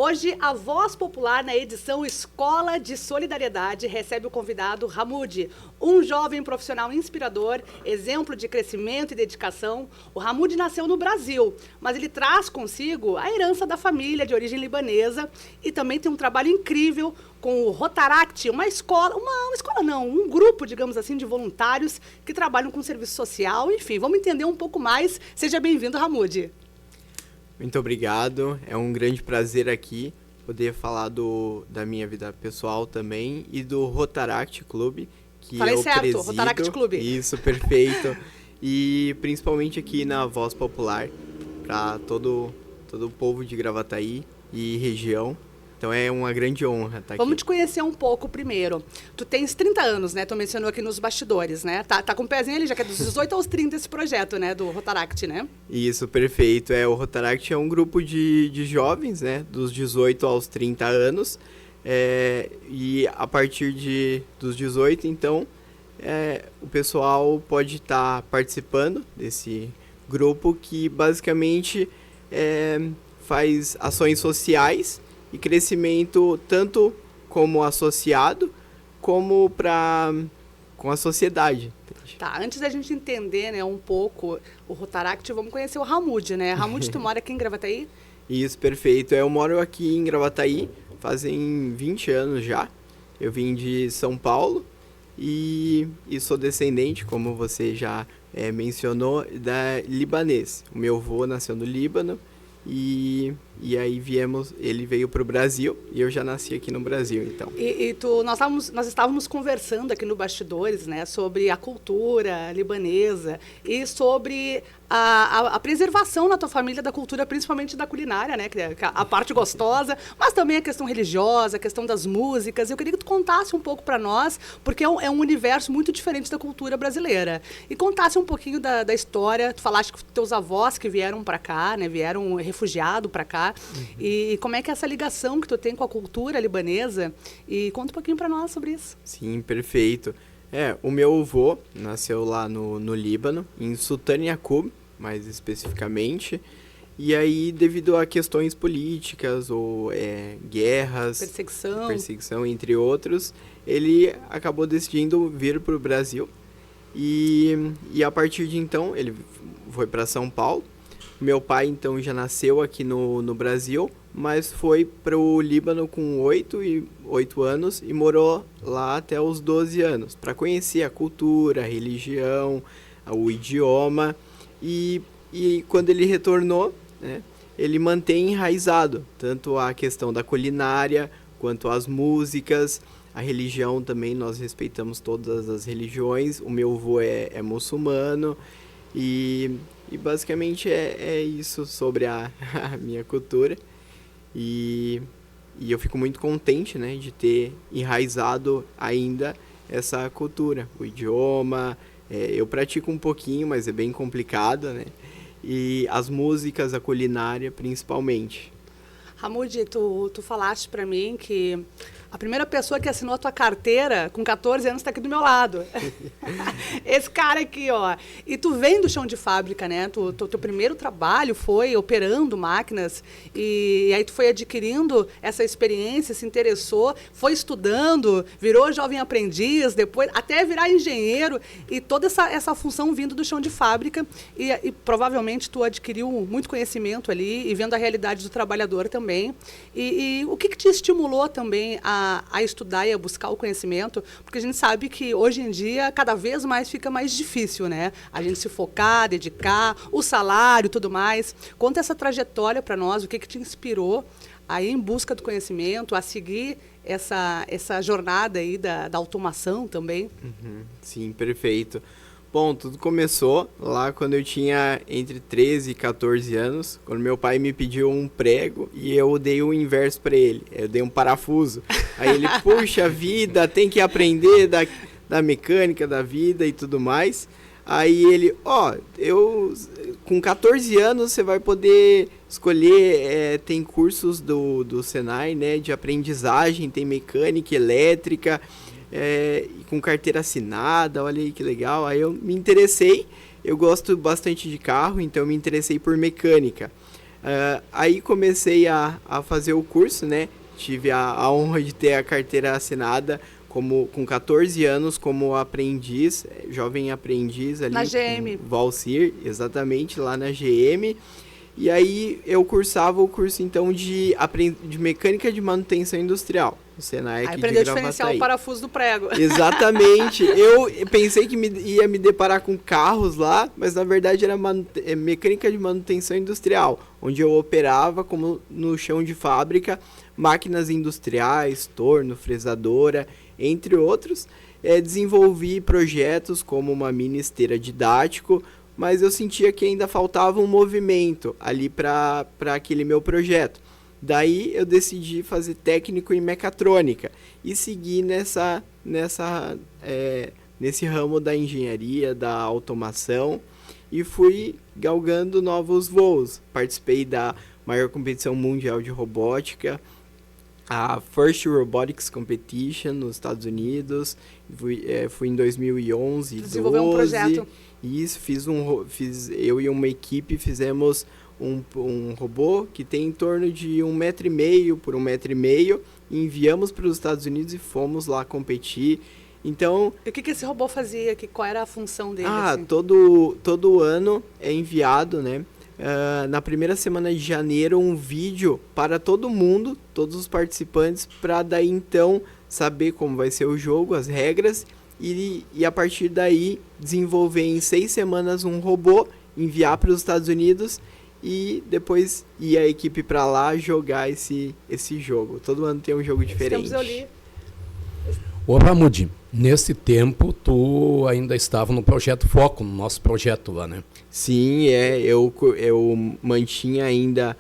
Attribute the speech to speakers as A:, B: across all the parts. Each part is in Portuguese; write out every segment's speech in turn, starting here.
A: Hoje, a Voz Popular, na edição Escola de Solidariedade, recebe o convidado Hamoud, um jovem profissional inspirador, exemplo de crescimento e dedicação. O Hamoud nasceu no Brasil, mas ele traz consigo a herança da família de origem libanesa e também tem um trabalho incrível com o Rotaract, um grupo, digamos assim, de voluntários que trabalham com serviço social. Enfim, vamos entender um pouco mais. Seja bem-vindo, Hamoud.
B: Muito obrigado, é um grande prazer aqui poder falar da minha vida pessoal também e do Rotaract Clube, que
A: Falei
B: eu
A: certo,
B: presido.
A: Rotaract Clube.
B: Isso, perfeito. E principalmente aqui na Voz Popular, para todo o povo de Gravataí e região. Então é uma grande honra estar aqui.
A: Vamos te conhecer um pouco primeiro. Tu tens 30 anos, né? Tu mencionou aqui nos bastidores, né? Tá com o pezinho ali, já que é dos 18 aos 30 esse projeto, né? Do Rotaract, né?
B: Isso, perfeito. O Rotaract é um grupo de jovens, né? Dos 18 aos 30 anos. E a partir dos 18, então, o pessoal pode estar participando desse grupo que basicamente faz ações sociais e crescimento tanto como associado como com a sociedade.
A: Tá, antes da gente entender, né, um pouco o Rotaract, vamos conhecer o Hamoud, né? Hamoud, tu mora aqui em Gravataí?
B: Isso, perfeito. Eu moro aqui em Gravataí fazem 20 anos já. Eu vim de São Paulo e sou descendente, como você já mencionou, da libanês. O meu avô nasceu no Líbano. E aí ele veio para o Brasil e eu já nasci aqui no Brasil, então.
A: Nós estávamos conversando aqui no Bastidores, né, sobre a cultura libanesa e sobre a preservação na tua família da cultura, principalmente da culinária, né, que é a parte gostosa, mas também a questão religiosa, a questão das músicas. Eu queria que tu contasse um pouco para nós, porque é um universo muito diferente da cultura brasileira. E contasse um pouquinho da história. Tu falaste que teus avós que vieram para cá, né, vieram refugiados para cá. Uhum. E como é que é essa ligação que tu tem com a cultura libanesa? E conta um pouquinho para nós sobre isso.
B: Sim, perfeito. O meu avô nasceu lá no Líbano, em Sultan Yaqub, mais especificamente. E aí, devido a questões políticas ou guerras, perseguição, entre outros, ele acabou decidindo vir para o Brasil. E a partir de então, ele foi para São Paulo. Meu pai, então, já nasceu aqui no Brasil, mas foi para o Líbano com 8 anos e morou lá até os 12 anos, para conhecer a cultura, a religião, o idioma. E quando ele retornou, né, ele mantém enraizado tanto a questão da culinária, quanto as músicas, a religião também, nós respeitamos todas as religiões. O meu avô é muçulmano e basicamente é isso sobre a minha cultura. E eu fico muito contente, né, de ter enraizado ainda essa cultura, o idioma. Eu pratico um pouquinho, mas é bem complicado, né? E as músicas, a culinária, principalmente.
A: Hamoud, tu falaste para mim que a primeira pessoa que assinou a tua carteira com 14 anos está aqui do meu lado. Esse cara aqui, ó. E tu vem do chão de fábrica, né? Teu primeiro trabalho foi operando máquinas e aí tu foi adquirindo essa experiência, se interessou, foi estudando, virou jovem aprendiz, depois até virar engenheiro e toda essa função vindo do chão de fábrica e provavelmente tu adquiriu muito conhecimento ali e vendo a realidade do trabalhador também. E o que te estimulou também a estudar e a buscar o conhecimento, porque a gente sabe que hoje em dia cada vez mais fica mais difícil, né? A gente se focar, dedicar, o salário e tudo mais. Conta essa trajetória para nós, o que te inspirou a ir em busca do conhecimento, a seguir essa jornada aí da automação também.
B: Uhum, sim, perfeito. Bom, tudo começou lá quando eu tinha entre 13 e 14 anos, quando meu pai me pediu um prego e eu dei o inverso para ele. Eu dei um parafuso. Aí ele, puxa vida, tem que aprender da mecânica da vida e tudo mais. Aí ele, com 14 anos você vai poder escolher, tem cursos do Senai, né, de aprendizagem, tem mecânica, elétrica, com carteira assinada, olha aí que legal. Aí eu me interessei, eu gosto bastante de carro, então eu me interessei por mecânica. Aí comecei a fazer o curso, né? Tive a honra de ter a carteira assinada com 14 anos como aprendiz, jovem aprendiz ali.
A: Na GM.
B: Com Valcir, exatamente, lá na GM. E aí eu cursava o curso, então, de mecânica de manutenção industrial. O Senai aqui de Gravataí.
A: Aprendeu a diferenciar o parafuso do prego.
B: Exatamente. Eu pensei que ia me deparar com carros lá, mas na verdade era mecânica de manutenção industrial, onde eu operava, como no chão de fábrica, máquinas industriais, torno, fresadora, entre outros. Desenvolvi projetos como uma mini esteira didático, mas eu sentia que ainda faltava um movimento ali para aquele meu projeto. Daí eu decidi fazer técnico em mecatrônica e seguir nesse ramo da engenharia, da automação, e fui galgando novos voos. Participei da maior competição mundial de robótica, a First Robotics Competition nos Estados Unidos. Fui em 2011,
A: desenvolveu um projeto.
B: Isso, eu e uma equipe fizemos um robô que tem em torno de 1,5 m por 1,5 m, enviamos para os Estados Unidos e fomos lá competir. Então,
A: e o que esse robô fazia? Qual era a função dele? Assim?
B: Todo ano é enviado, né? Na primeira semana de janeiro, um vídeo para todo mundo, todos os participantes, para daí então saber como vai ser o jogo, as regras, e a partir daí desenvolver em 6 semanas um robô, enviar para os Estados Unidos e depois ir a equipe para lá jogar esse jogo. Todo ano tem um jogo diferente.
C: Ô Ramudi, nesse tempo tu ainda estava no Projeto Foco, no nosso projeto lá, né?
B: Sim, eu mantinha ainda,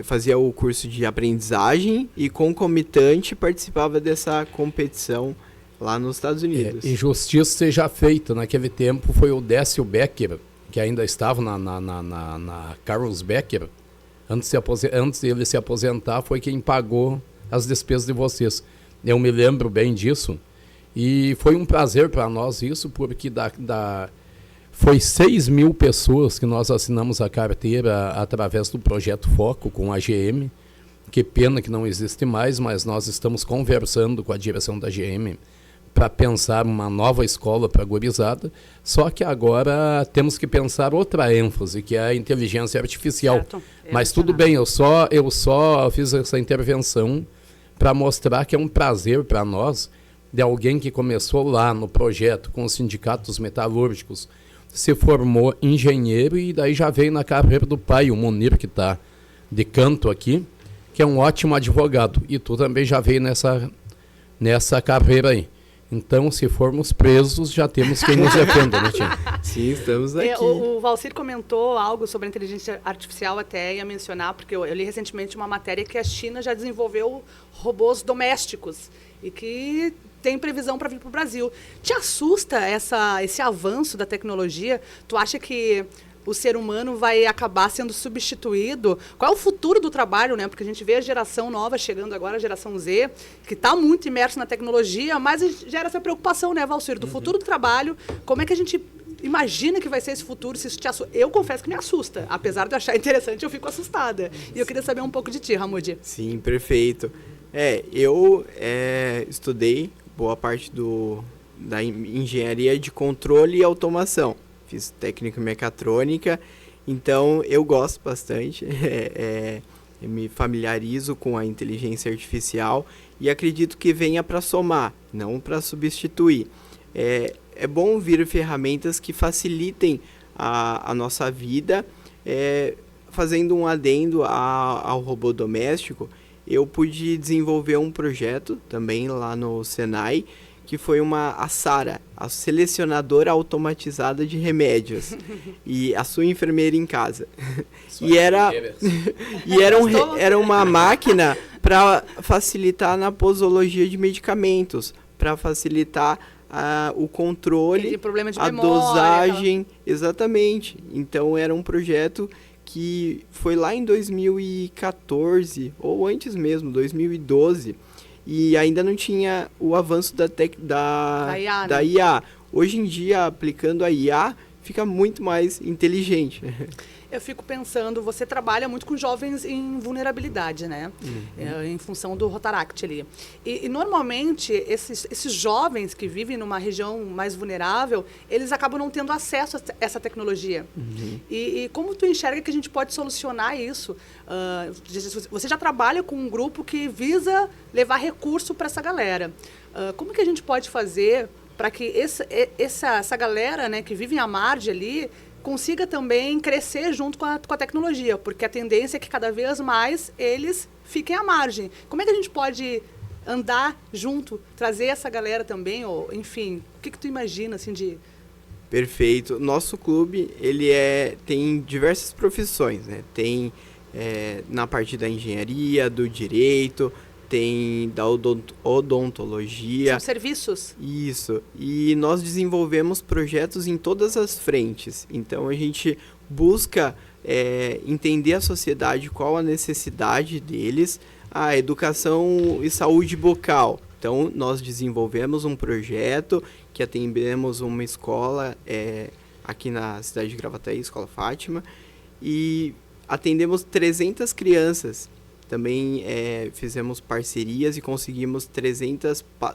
B: fazia o curso de aprendizagem e concomitante participava dessa competição lá nos Estados Unidos.
C: E justiça seja feita, naquele tempo foi o Décio Becker, que ainda estava na Carlos Becker, antes dele se aposentar, foi quem pagou as despesas de vocês. Eu me lembro bem disso. E foi um prazer para nós isso, porque foi 6.000 pessoas que nós assinamos a carteira através do Projeto Foco com a GM. Que pena que não existe mais, mas nós estamos conversando com a direção da GM para pensar uma nova escola para a gurizada, só que agora temos que pensar outra ênfase, que é a inteligência artificial.
A: Certo.
C: Mas tudo bem, eu só fiz essa intervenção para mostrar que é um prazer para nós, de alguém que começou lá no projeto com os sindicatos metalúrgicos, se formou engenheiro e daí já veio na carreira do pai, o Munir, que está de canto aqui, que é um ótimo advogado. E tu também já veio nessa carreira aí. Então, se formos presos, já temos quem nos defenda, né, tia?
B: Sim, estamos aqui.
A: O Valcir comentou algo sobre a inteligência artificial, até ia mencionar, porque eu li recentemente uma matéria que a China já desenvolveu robôs domésticos e que tem previsão para vir para o Brasil. Te assusta esse avanço da tecnologia? Tu acha que o ser humano vai acabar sendo substituído? Qual é o futuro do trabalho, né? Porque a gente vê a geração nova chegando agora, a geração Z, que está muito imersa na tecnologia, mas gera essa preocupação, né, Valcir, do futuro do trabalho. Como é que a gente imagina que vai ser esse futuro? Se isso te assusta? Eu confesso que me assusta. Apesar de eu achar interessante, eu fico assustada. E eu queria saber um pouco de ti, Ramudi.
B: Sim, perfeito. Eu estudei boa parte da engenharia de controle e automação. Fiz técnico em mecatrônica, então eu gosto bastante, eu me familiarizo com a inteligência artificial e acredito que venha para somar, não para substituir. É bom vir ferramentas que facilitem a nossa vida. Fazendo um adendo ao robô doméstico, eu pude desenvolver um projeto também lá no Senai, que foi a Sara, a selecionadora automatizada de remédios, e a sua enfermeira em casa. Era uma máquina para facilitar na posologia de medicamentos, para facilitar o controle, a dosagem, exatamente. Então era um projeto que foi lá em 2014, ou antes mesmo, 2012, e ainda não tinha o avanço da IA. Hoje em dia, aplicando a IA, fica muito mais inteligente.
A: Eu fico pensando, você trabalha muito com jovens em vulnerabilidade, né? Em função do Rotaract ali. E normalmente, esses jovens que vivem numa região mais vulnerável, eles acabam não tendo acesso a essa tecnologia. E como tu enxerga que a gente pode solucionar isso? Você já trabalha com um grupo que visa levar recurso para essa galera. Como que a gente pode fazer para que essa galera, né, que vive à margem ali, consiga também crescer junto com a tecnologia, porque a tendência é que cada vez mais eles fiquem à margem. Como é que a gente pode andar junto, trazer essa galera também, ou enfim, o que tu imagina assim de...
B: Perfeito. Nosso clube, ele tem diversas profissões, né? Tem na parte da engenharia, do direito, tem da odontologia.
A: São serviços?
B: Isso. E nós desenvolvemos projetos em todas as frentes. Então, a gente busca entender a sociedade, qual a necessidade deles. A educação e saúde bucal. Então, nós desenvolvemos um projeto que atendemos uma escola aqui na cidade de Gravataí, Escola Fátima, e atendemos 300 crianças. Também fizemos parcerias e conseguimos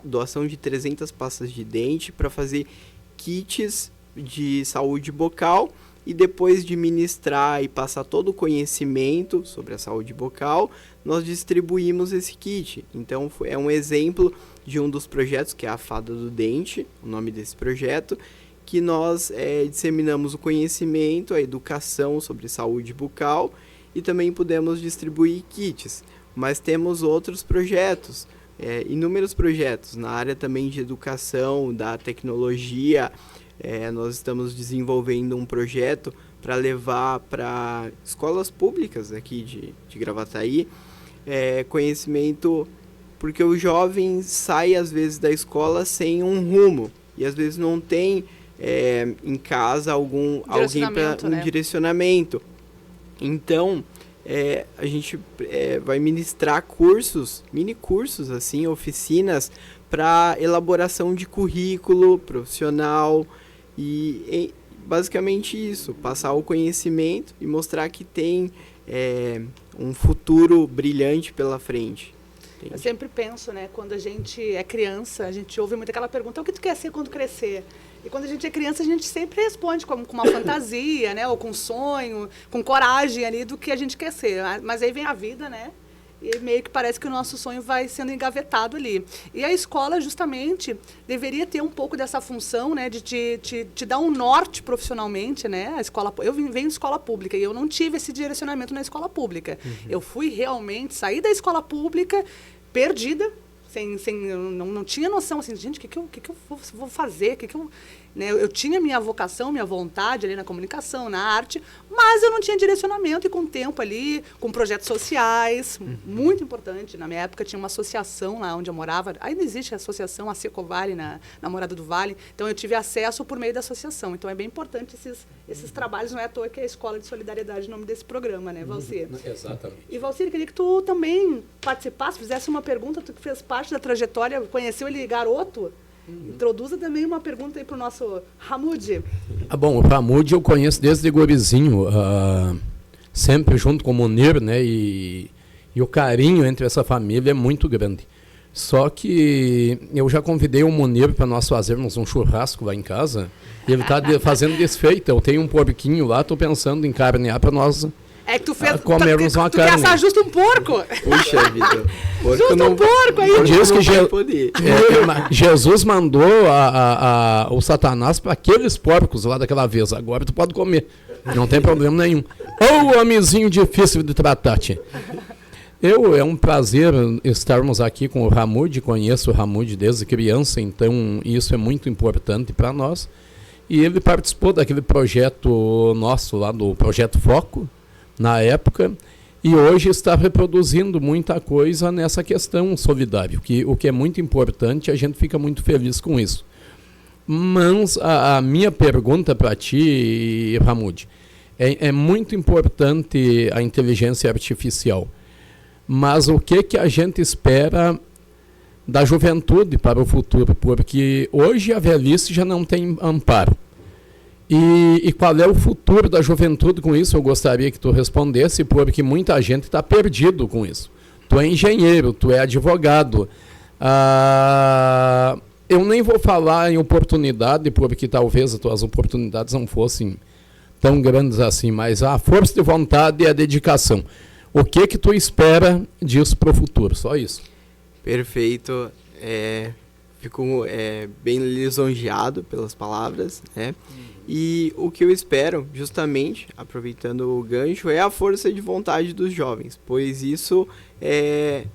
B: doação de 300 pastas de dente para fazer kits de saúde bucal, e depois de ministrar e passar todo o conhecimento sobre a saúde bucal, nós distribuímos esse kit. Então é um exemplo de um dos projetos, que é a Fada do Dente, o nome desse projeto, que nós disseminamos o conhecimento, a educação sobre saúde bucal, e também pudemos distribuir kits. Mas temos outros projetos, inúmeros projetos na área também de educação, da tecnologia. Nós estamos desenvolvendo um projeto para levar para escolas públicas aqui de Gravataí conhecimento, porque o jovem sai às vezes da escola sem um rumo, e às vezes não tem em casa alguém para um direcionamento. Então, a gente vai ministrar mini cursos, assim, oficinas para elaboração de currículo profissional e basicamente isso, passar o conhecimento e mostrar que tem um futuro brilhante pela frente. Entende?
A: Eu sempre penso, né, quando a gente é criança, a gente ouve muito aquela pergunta: o que tu quer ser quando crescer? E quando a gente é criança, a gente sempre responde com uma fantasia, né? Ou com sonho, com coragem ali do que a gente quer ser. Mas aí vem a vida, né? E meio que parece que o nosso sonho vai sendo engavetado ali. E a escola, justamente, deveria ter um pouco dessa função, né? De te dar um norte profissionalmente, né? Eu venho de escola pública e eu não tive esse direcionamento na escola pública. Eu fui realmente sair da escola pública perdida, não tinha noção, assim, gente, o que eu vou fazer? Né, eu tinha minha vocação, minha vontade ali na comunicação, na arte, mas eu não tinha direcionamento, e com o tempo ali, com projetos sociais, muito importante. Na minha época tinha uma associação lá onde eu morava, ainda existe a associação, a Secovale, na Morada do Vale, então eu tive acesso por meio da associação. Então é bem importante esses trabalhos, não é à toa que é a Escola de Solidariedade, o nome desse programa, né, Valcir?
C: Exatamente.
A: E, Valcir, queria que tu também participasse, fizesse uma pergunta, tu que fez parte da trajetória, conheceu ele garoto. Introduza também uma pergunta aí para o nosso Hamoud.
C: Bom, o Hamoud eu conheço desde gurizinho, sempre junto com o Munir, né? E o carinho entre essa família é muito grande. Só que eu já convidei o Munir para nós fazermos um churrasco lá em casa, e ele está fazendo desfeita. Eu tenho um porquinho lá, estou pensando em carnear para nós.
A: É que tu fez.
C: Comermos uma
A: tu
C: carne.
A: quer assar justo um porco?
B: Puxa vida.
A: Justo um porco aí.
C: Diz que
B: poder.
C: Jesus mandou o Satanás para aqueles porcos lá daquela vez. Agora tu pode comer. Não tem problema nenhum. Ô, homenzinho difícil de tratar, tia. É um prazer estarmos aqui com o Hamoud. Conheço o Hamoud desde criança, então isso é muito importante para nós. E ele participou daquele projeto nosso lá, do Projeto Foco, na época, e hoje está reproduzindo muita coisa nessa questão solidária, o que é muito importante, a gente fica muito feliz com isso. Mas a minha pergunta para ti, Hamoud, é muito importante a inteligência artificial, mas o que a gente espera da juventude para o futuro? Porque hoje a velhice já não tem amparo. E qual é o futuro da juventude com isso? Eu gostaria que tu respondesse, porque muita gente está perdido com isso. Tu é engenheiro, tu é advogado. Eu nem vou falar em oportunidade, porque talvez as tuas oportunidades não fossem tão grandes assim, mas a força de vontade e a dedicação. O que tu espera disso para o futuro? Só isso.
B: Perfeito. Fico bem lisonjeado pelas palavras, né? E o que eu espero, justamente, aproveitando o gancho, é a força de vontade dos jovens, pois isso é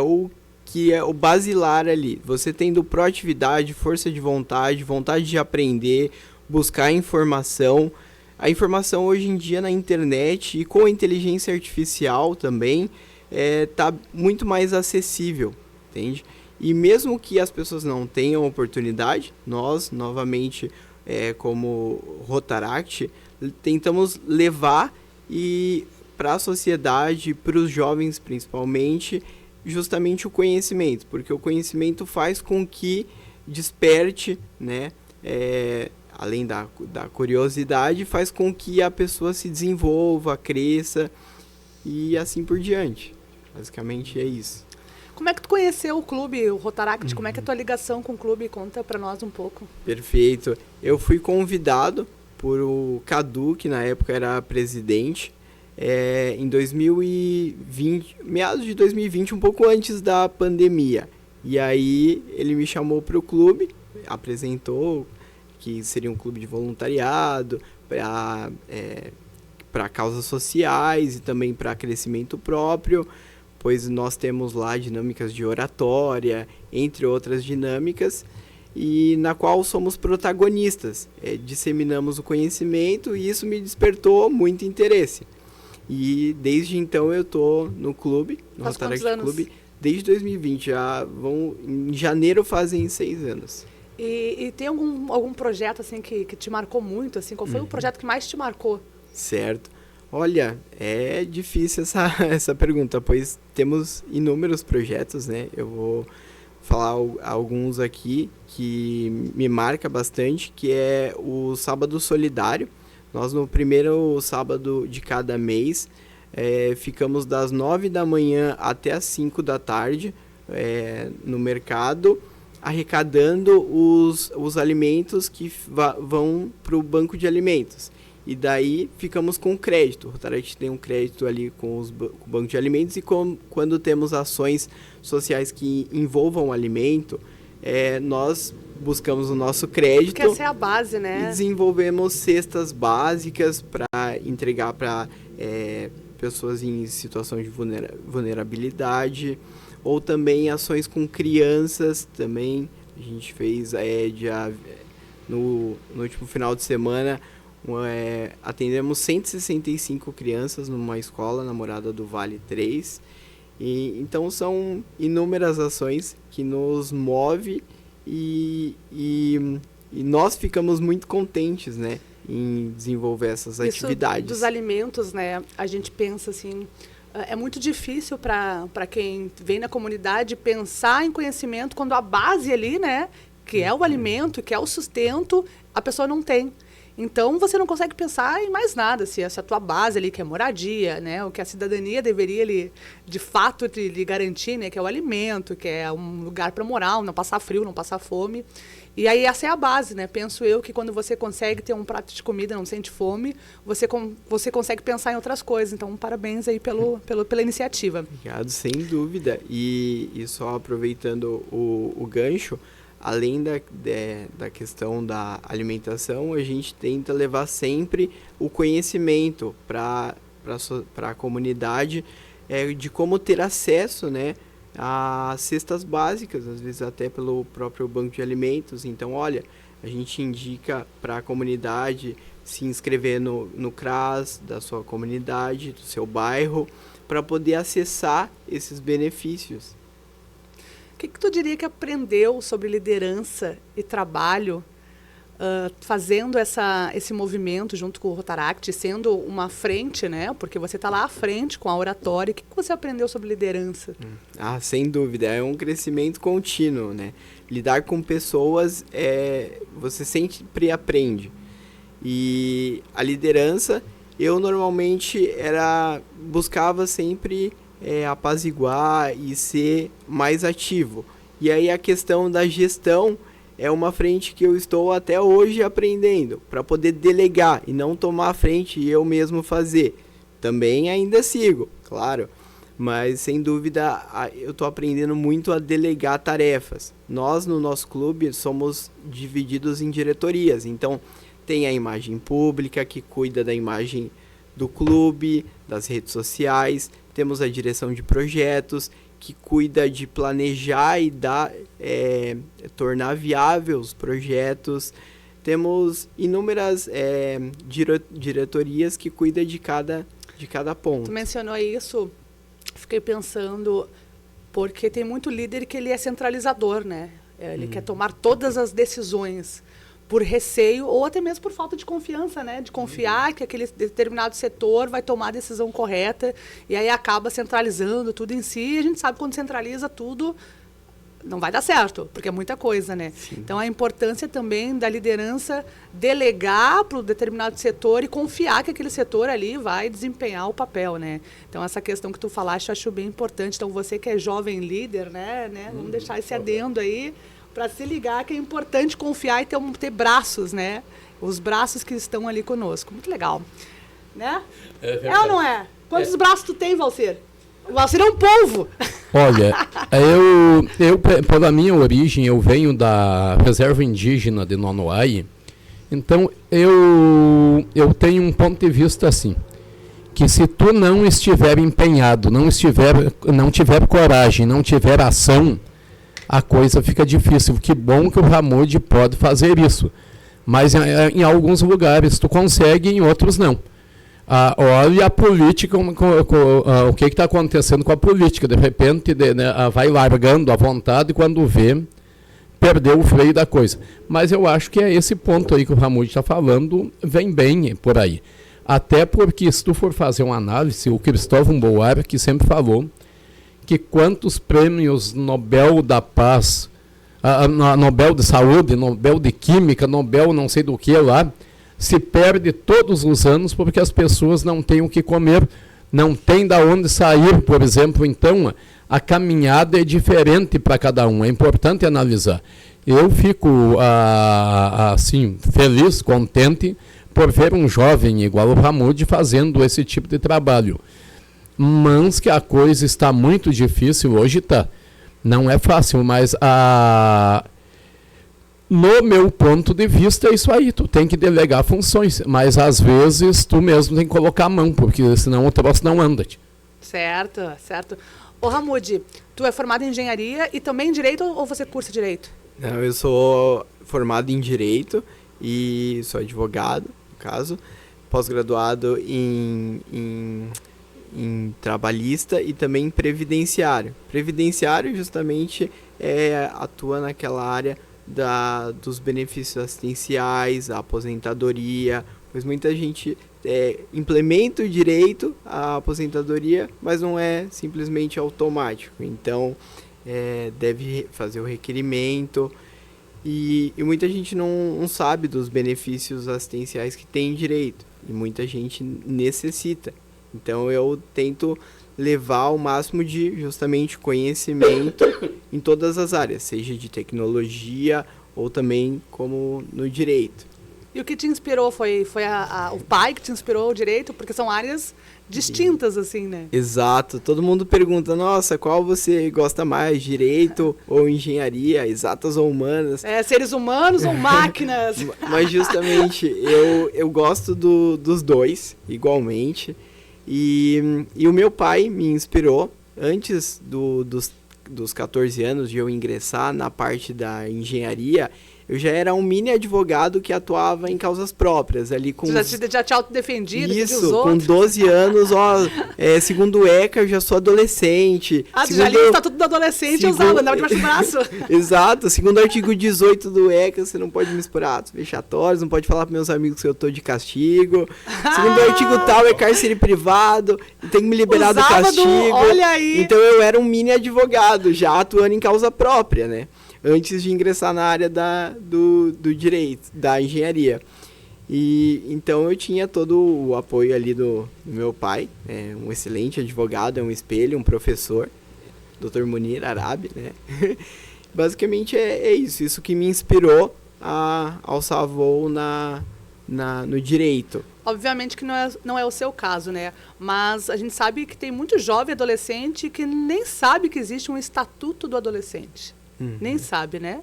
B: o que é o basilar ali. Você tendo proatividade, força de vontade de aprender, buscar informação. A informação hoje em dia na internet e com a inteligência artificial também está muito mais acessível, entende? E mesmo que as pessoas não tenham oportunidade, nós, novamente, como Rotaract, tentamos levar para a sociedade, para os jovens principalmente, justamente o conhecimento, porque o conhecimento faz com que desperte, né, além da curiosidade, faz com que a pessoa se desenvolva, cresça e assim por diante. Basicamente é isso.
A: Como é que tu conheceu o clube, o Rotaract? Como é que é a tua ligação com o clube? Conta pra nós um pouco.
B: Perfeito. Eu fui convidado por o Cadu, que na época era presidente, em 2020, meados de 2020, um pouco antes da pandemia. E aí ele me chamou para o clube, apresentou que seria um clube de voluntariado para causas sociais e também para crescimento próprio, pois nós temos lá dinâmicas de oratória, entre outras dinâmicas, e na qual somos protagonistas, disseminamos o conhecimento e isso me despertou muito interesse. E desde então eu estou no clube, no Rotaract Clube, desde 2020, em janeiro fazem 6 anos.
A: E tem algum projeto assim que te marcou muito? Assim, qual foi o projeto que mais te marcou?
B: Certo. Olha, é difícil essa pergunta, pois temos inúmeros projetos, né? Eu vou falar alguns aqui que me marca bastante, que é o Sábado Solidário. Nós, no primeiro sábado de cada mês, ficamos das 9 da manhã até as 5 da tarde no mercado, arrecadando os alimentos que vão para o banco de alimentos. E daí ficamos com crédito. O Rotaract tem um crédito ali com o banco de alimentos e quando temos ações sociais que envolvam o alimento, nós buscamos o nosso crédito.
A: Porque essa é a base, né?
B: E desenvolvemos cestas básicas para entregar para pessoas em situação de vulnerabilidade, ou também ações com crianças também. A gente fez no último final de semana, atendemos 165 crianças numa escola na Morada do Vale 3. Então são inúmeras ações que nos movem e nós ficamos muito contentes, né, em desenvolver essas atividades.
A: Dos alimentos, né, a gente pensa assim, é muito difícil para quem vem na comunidade pensar em conhecimento quando a base ali, né, que é o alimento, que é o sustento, a pessoa não tem. Então, você não consegue pensar em mais nada, se essa tua base ali, que é moradia, né, o que a cidadania deveria, de fato, lhe garantir, né, que é o alimento, que é um lugar para morar, não passar frio, não passar fome. E aí, essa é a base, né? Penso eu que quando você consegue ter um prato de comida, não sente fome, você consegue pensar em outras coisas. Então, parabéns aí pela iniciativa.
B: Obrigado, sem dúvida. E só aproveitando o gancho, além da questão da alimentação, a gente tenta levar sempre o conhecimento para a comunidade de como ter acesso, né, a cestas básicas, às vezes até pelo próprio banco de alimentos. Então, olha, a gente indica para a comunidade se inscrever no CRAS da sua comunidade, do seu bairro, para poder acessar esses benefícios.
A: O que tu diria que aprendeu sobre liderança e trabalho fazendo esse movimento junto com o Rotaract, sendo uma frente, né? Porque você está lá à frente com a oratória. O que você aprendeu sobre liderança?
B: Sem dúvida. É um crescimento contínuo, né? Lidar com pessoas, você sempre aprende. E a liderança, eu normalmente buscava sempre apaziguar e ser mais ativo. E aí a questão da gestão é uma frente que eu estou até hoje aprendendo, para poder delegar e não tomar a frente e eu mesmo fazer. Também ainda sigo, claro, mas sem dúvida eu estou aprendendo muito a delegar tarefas. Nós no nosso clube somos divididos em diretorias, então tem a imagem pública que cuida da imagem do clube, das redes sociais, temos a direção de projetos que cuida de planejar e tornar viável os projetos. Temos inúmeras diretorias que cuidam de cada ponto.
A: Tu mencionou isso, fiquei pensando, porque tem muito líder que ele é centralizador, né? Ele quer tomar todas as decisões por receio ou até mesmo por falta de confiança, né? De confiar que aquele determinado setor vai tomar a decisão correta e aí acaba centralizando tudo em si. E a gente sabe que quando centraliza tudo, não vai dar certo, porque é muita coisa, né?
B: Sim.
A: Então, a importância também da liderança delegar para o determinado setor e confiar que aquele setor ali vai desempenhar o papel, né? Então, essa questão que tu falaste, eu acho bem importante. Então, você que é jovem líder, né? Vamos deixar esse adendo aí, para se ligar que é importante confiar e ter braços, né? Os braços que estão ali conosco. Muito legal. Né? É ou não é? Quantos braços tu tem, Valcir? O Valcir é um polvo.
C: Olha, eu pela minha origem, eu venho da reserva indígena de Nonoai, então eu tenho um ponto de vista assim, que se tu não estiver empenhado, não tiver coragem, não tiver ação, a coisa fica difícil. Que bom que o Ramude pode fazer isso. Mas em alguns lugares tu consegue, em outros não. Olha a política, o que está acontecendo com a política. De repente vai largando à vontade e quando vê, perdeu o freio da coisa. Mas eu acho que é esse ponto aí que o Ramude está falando, vem bem por aí. Até porque se tu for fazer uma análise, o Cristóvão Boar, que sempre falou, que quantos prêmios Nobel da Paz, Nobel de Saúde, Nobel de Química, Nobel não sei do que lá, se perde todos os anos porque as pessoas não têm o que comer, não tem da onde sair, por exemplo. Então, a caminhada é diferente para cada um, é importante analisar. Eu fico, assim, feliz, contente por ver um jovem igual o Ramude fazendo esse tipo de trabalho. Mas que a coisa está muito difícil, hoje está. Não é fácil, mas no meu ponto de vista é isso aí, tu tem que delegar funções, mas às vezes tu mesmo tem que colocar a mão, porque senão o troço não anda.
A: Certo, certo. Ô Ramude, tu é formado em engenharia e também em direito ou você cursa direito?
B: Não, eu sou formado em direito e sou advogado, no caso, pós-graduado em trabalhista e também previdenciário. Previdenciário justamente atua naquela área dos benefícios assistenciais, a aposentadoria, pois muita gente implementa o direito à aposentadoria, mas não é simplesmente automático. Então, deve fazer o requerimento e muita gente não sabe dos benefícios assistenciais que tem direito e muita gente necessita. Então eu tento levar o máximo de justamente conhecimento em todas as áreas, seja de tecnologia ou também como no direito.
A: E o que te inspirou foi o pai que te inspirou o direito? Porque são áreas distintas, assim, né?
B: Exato. Todo mundo pergunta, nossa, qual você gosta mais, direito ou engenharia, exatas ou humanas?
A: Seres humanos ou máquinas?
B: Mas justamente, eu gosto dos dois, igualmente. E o meu pai me inspirou, antes dos 14 anos de eu ingressar na parte da engenharia, eu já era um mini advogado que atuava em causas próprias. Ali com
A: já te autodefendido?
B: Isso, com 12 anos, segundo o ECA, eu já sou adolescente.
A: Tu já lia o Estatuto do Adolescente e usava, andava debaixo do braço.
B: Exato, segundo o artigo 18 do ECA, você não pode me expor atos vexatórios, não pode falar para meus amigos que eu tô de castigo. Segundo o artigo tal, é cárcere privado, tem que me liberar do castigo.
A: Olha aí.
B: Então eu era um mini advogado, já atuando em causa própria, né? Antes de ingressar na área do direito, da engenharia. E então eu tinha todo o apoio ali do meu pai, um excelente advogado, é um espelho, um professor, Dr. Munir Arabi, né? Basicamente é isso que me inspirou a alçar voo no direito.
A: Obviamente que não é o seu caso, né? Mas a gente sabe que tem muito jovem adolescente que nem sabe que existe um estatuto do adolescente. Nem sabe, né?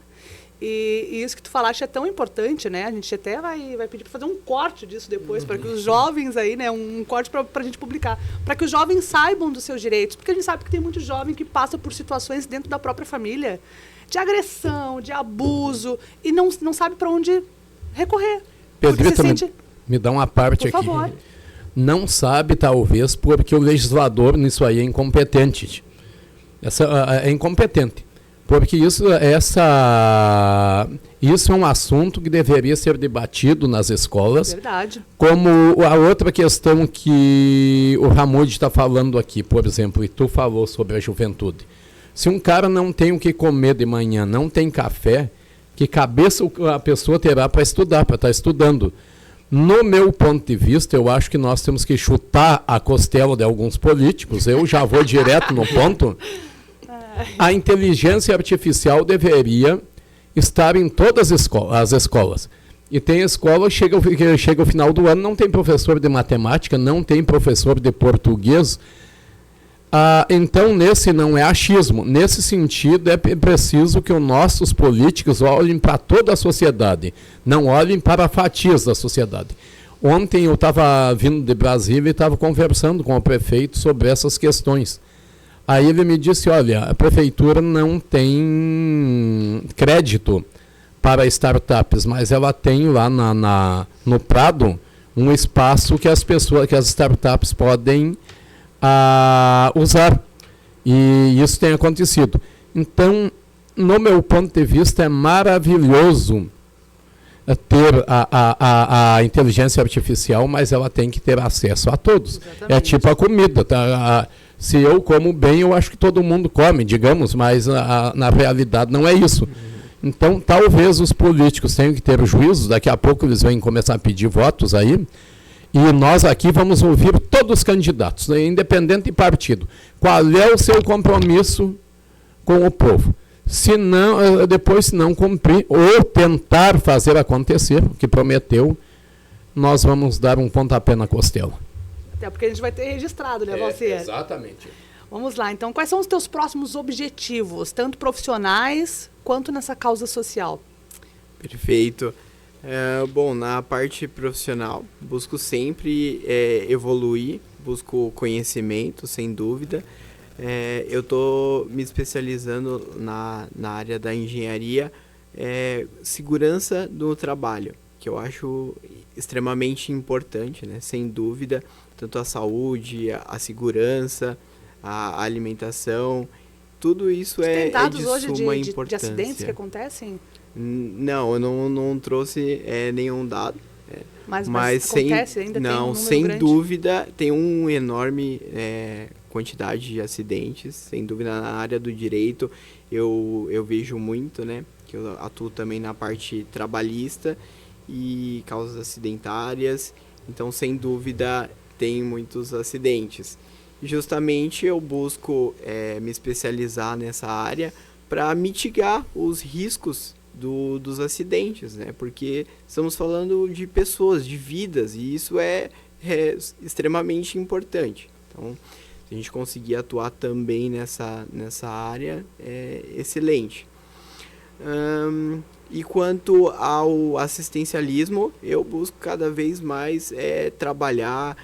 A: E isso que tu falaste é tão importante, né? A gente até vai pedir para fazer um corte disso depois, para que os jovens aí, né? Um corte para a gente publicar. Para que os jovens saibam dos seus direitos. Porque a gente sabe que tem muito jovem que passa por situações dentro da própria família de agressão, de abuso, e não sabe para onde recorrer.
C: Pedrito, me dá uma parte aqui.
A: Por favor.
C: Não sabe, talvez, porque o legislador nisso aí é incompetente. É incompetente. Porque isso é um assunto que deveria ser debatido nas escolas.
A: Verdade.
C: Como a outra questão que o Ramud está falando aqui, por exemplo, e tu falou sobre a juventude. Se um cara não tem o que comer de manhã, não tem café, que cabeça a pessoa terá para estudar, para estar estudando? No meu ponto de vista, eu acho que nós temos que chutar a costela de alguns políticos. Eu já vou direto no ponto. A inteligência artificial deveria estar em todas as escolas. E tem escola que chega ao final do ano, não tem professor de matemática, não tem professor de português. Então, nesse não é achismo. Nesse sentido, é preciso que os nossos políticos olhem para toda a sociedade, não olhem para fatias da sociedade. Ontem eu estava vindo de Brasília e estava conversando com o prefeito sobre essas questões. Aí ele me disse, olha, a prefeitura não tem crédito para startups, mas ela tem lá no Prado um espaço que as startups podem usar. E isso tem acontecido. Então, no meu ponto de vista, é maravilhoso ter a inteligência artificial, mas ela tem que ter acesso a todos. Exatamente. É tipo a comida, tá? Se eu como bem, eu acho que todo mundo come, digamos, mas na realidade não é isso. Então, talvez os políticos tenham que ter juízo, daqui a pouco eles vão começar a pedir votos aí, e nós aqui vamos ouvir todos os candidatos, né, independente de partido. Qual é o seu compromisso com o povo? Se não cumprir ou tentar fazer acontecer o que prometeu, nós vamos dar um pontapé na costela.
A: Até porque a gente vai ter registrado, né, Valcier?
C: Exatamente.
A: Vamos lá, então, quais são os teus próximos objetivos, tanto profissionais quanto nessa causa social?
B: Perfeito. Bom, na parte profissional, busco sempre evoluir, busco conhecimento, sem dúvida. Eu estou me especializando na área da engenharia, segurança do trabalho, que eu acho extremamente importante, né? Sem dúvida, tanto a saúde, a segurança, a alimentação, tudo isso
A: tem dados
B: de
A: hoje
B: suma
A: de
B: importância.
A: acidentes que acontecem?
B: Não, eu não trouxe nenhum dado.
A: Mas
B: acontece
A: ainda?
B: Não,
A: tem um
B: sem
A: grande?
B: dúvida, tem uma enorme quantidade de acidentes, sem dúvida na área do direito eu vejo muito, né? Que eu atuo também na parte trabalhista e causas acidentárias, então sem dúvida tem muitos acidentes. Justamente eu busco me especializar nessa área para mitigar os riscos dos acidentes, né? Porque estamos falando de pessoas, de vidas, e isso é extremamente importante. Então, se a gente conseguir atuar também nessa área, é excelente. E quanto ao assistencialismo, eu busco cada vez mais trabalhar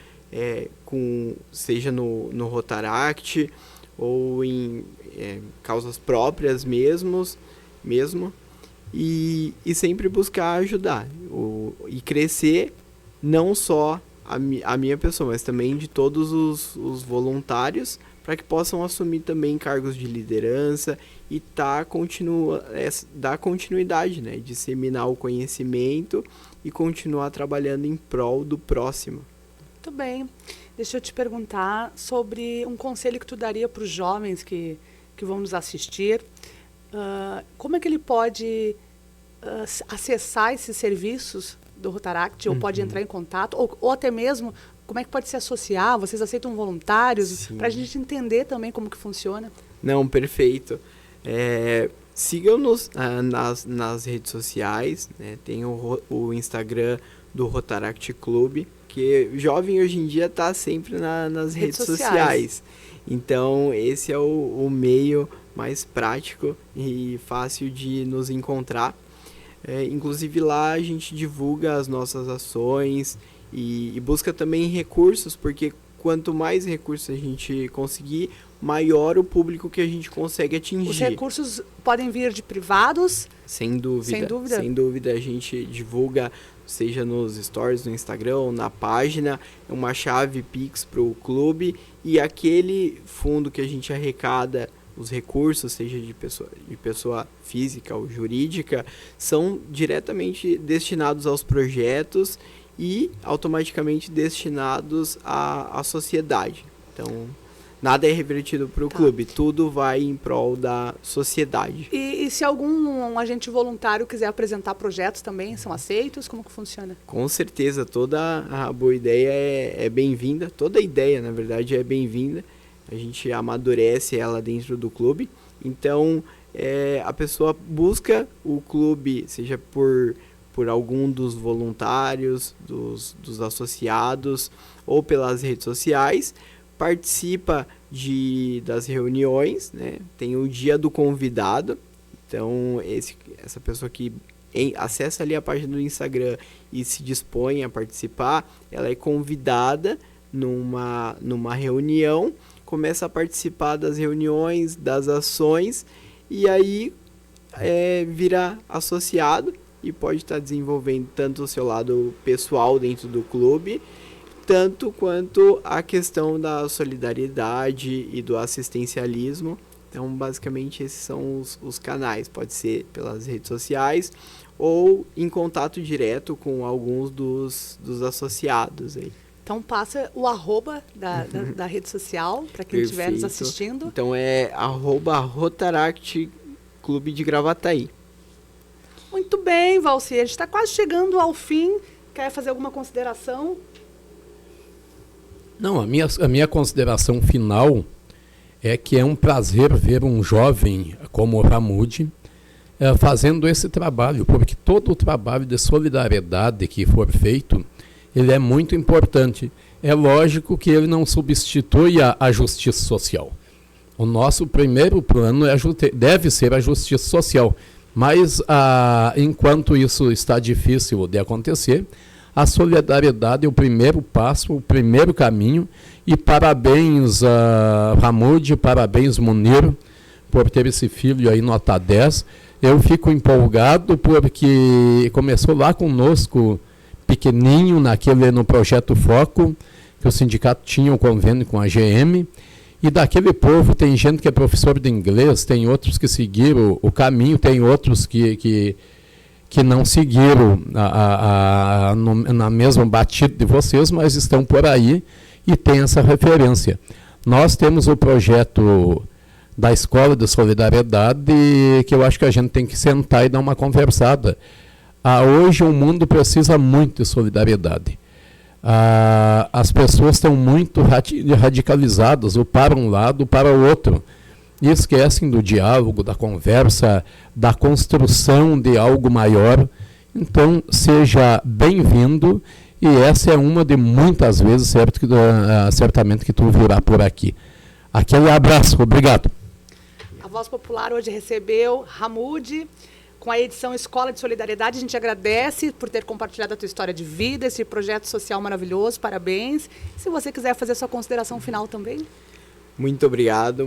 B: seja no Rotaract ou em causas próprias mesmo, e sempre buscar ajudar e crescer não só a minha pessoa, mas também de todos os voluntários, para que possam assumir também cargos de liderança e dar continuidade, né? Disseminar o conhecimento e continuar trabalhando em prol do próximo.
A: Muito bem. Deixa eu te perguntar sobre um conselho que tu daria para os jovens que vão nos assistir. Como é que ele pode acessar esses serviços do Rotaract, ou pode entrar em contato, ou até mesmo como é que pode se associar, vocês aceitam voluntários, para a gente entender também como que funciona.
B: Não, perfeito. Sigam-nos nas redes sociais, né? Tem o Instagram do Rotaract Clube, que jovem hoje em dia está sempre nas redes sociais. Então, esse é o meio mais prático e fácil de nos encontrar. Inclusive, lá a gente divulga as nossas ações e busca também recursos, porque quanto mais recursos a gente conseguir, maior o público que a gente consegue atingir.
A: Os recursos podem vir de privados?
B: Sem dúvida. Sem dúvida, a gente divulga, seja nos stories, no Instagram, ou na página, uma chave Pix para o clube, e aquele fundo que a gente arrecada, os recursos, seja de pessoa física ou jurídica, são diretamente destinados aos projetos e automaticamente destinados à sociedade. Então, nada é revertido para o clube, tudo vai em prol da sociedade.
A: E se algum agente voluntário quiser apresentar projetos também, são aceitos? Como que funciona?
B: Com certeza, toda a boa ideia é bem-vinda, toda ideia, na verdade, é bem-vinda. A gente amadurece ela dentro do clube, então a pessoa busca o clube, seja por algum dos voluntários, dos associados, ou pelas redes sociais, participa das reuniões, né? Tem o dia do convidado, então essa pessoa que acessa ali a página do Instagram e se dispõe a participar, ela é convidada numa reunião, começa a participar das reuniões, das ações, e aí vira associado e pode estar desenvolvendo tanto o seu lado pessoal dentro do clube, tanto quanto a questão da solidariedade e do assistencialismo. Então, basicamente, esses são os canais. Pode ser pelas redes sociais ou em contato direto com alguns dos associados aí.
A: Então, passa o arroba da rede social para quem estiver nos assistindo.
B: Então, é @Rotaract Clube de Gravataí.
A: Muito bem, Valcir. A gente está quase chegando ao fim. Quer fazer alguma consideração?
C: Não, a minha consideração final é que é um prazer ver um jovem como o Ramud fazendo esse trabalho, porque todo o trabalho de solidariedade que for feito, ele é muito importante. É lógico que ele não substitui a justiça social. O nosso primeiro plano deve ser a justiça social, mas enquanto isso está difícil de acontecer, a solidariedade é o primeiro passo, o primeiro caminho. E parabéns a Ramud, parabéns Munir, por ter esse filho aí nota 10. Eu fico empolgado porque começou lá conosco, pequenininho, no projeto Foco, que o sindicato tinha um convênio com a GM. E daquele povo tem gente que é professor de inglês, tem outros que seguiram o caminho, tem outros que não seguiram na mesma batida de vocês, mas estão por aí e tem essa referência. Nós temos o projeto da Escola de Solidariedade, que eu acho que a gente tem que sentar e dar uma conversada. Hoje o mundo precisa muito de solidariedade. As pessoas estão muito radicalizadas, ou para um lado ou para o outro. E esquecem do diálogo, da conversa, da construção de algo maior. Então, seja bem-vindo, e essa é uma de muitas vezes, certamente, que tu virá por aqui. Aquele abraço, obrigado.
A: A Voz Popular hoje recebeu Ramud, com a edição Escola de Solidariedade. A gente agradece por ter compartilhado a tua história de vida, esse projeto social maravilhoso, parabéns. Se você quiser fazer sua consideração final também.
B: Muito obrigado,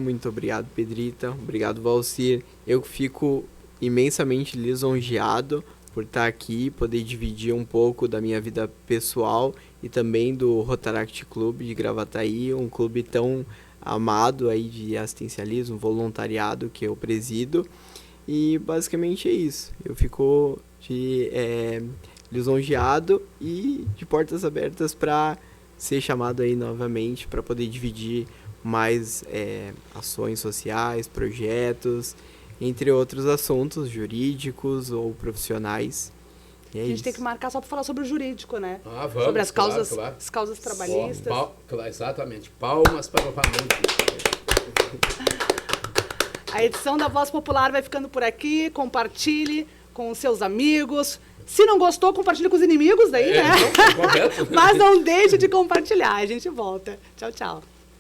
B: Pedrita. Obrigado, Valcir. Eu fico imensamente lisonjeado por estar aqui, poder dividir um pouco da minha vida pessoal e também do Rotaract Clube de Gravataí, um clube tão amado aí de assistencialismo, voluntariado que eu presido. E basicamente é isso. Eu fico lisonjeado e de portas abertas para ser chamado aí novamente, para poder dividir mais ações sociais, projetos, entre outros assuntos jurídicos ou profissionais.
A: A gente tem que marcar só para falar sobre o jurídico, né?
C: Ah, vamos,
A: sobre as causas,
C: claro.
A: as causas trabalhistas.
C: Exatamente. Palmas para o Ramon.
A: A edição da Voz Popular vai ficando por aqui. Compartilhe com os seus amigos. Se não gostou, compartilhe com os inimigos daí, né?
C: Correto.
A: Mas não deixe de compartilhar. A gente volta. Tchau, tchau.